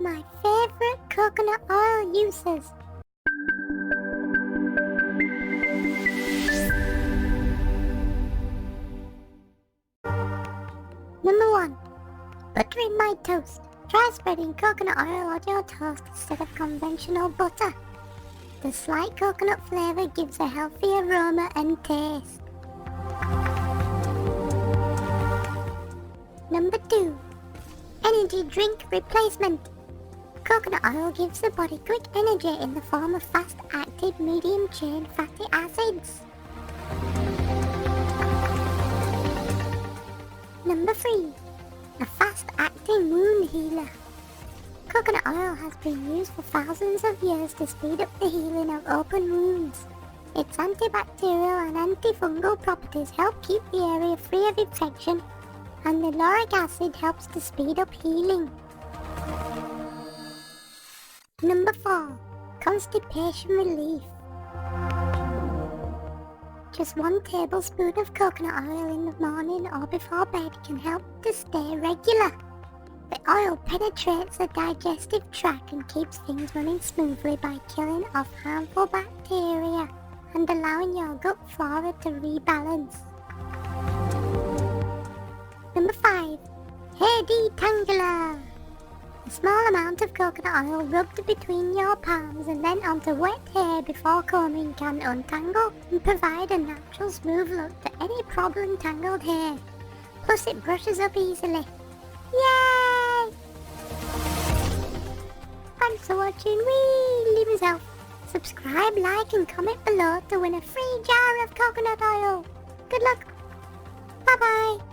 my favorite coconut oil uses. Number 1. Buttering my toast. Try spreading coconut oil on your toast instead of conventional butter. The slight coconut flavour gives a healthy aroma and taste. Number 2. Energy drink replacement. Coconut oil gives the body quick energy in the form of fast-acting medium-chain fatty acids. Number 3. A fast-acting wound healer. Coconut oil has been used for thousands of years to speed up the healing of open wounds. Its antibacterial and antifungal properties help keep the area free of infection, and the lauric acid helps to speed up healing. Number 4. Constipation relief. Just 1 tablespoon of coconut oil in the morning or before bed can help to stay regular. The oil penetrates the digestive tract and keeps things running smoothly by killing off harmful bacteria and allowing your gut flora to rebalance. Number 5. Hair detangler. A small amount of coconut oil rubbed between your palms and then onto wet hair before combing can untangle and provide a natural smooth look to any problem-tangled hair. Plus it brushes up easily. Yay! Thanks for watching Leave myself. Subscribe, like and comment below to win a free jar of coconut oil. Good luck. Bye bye.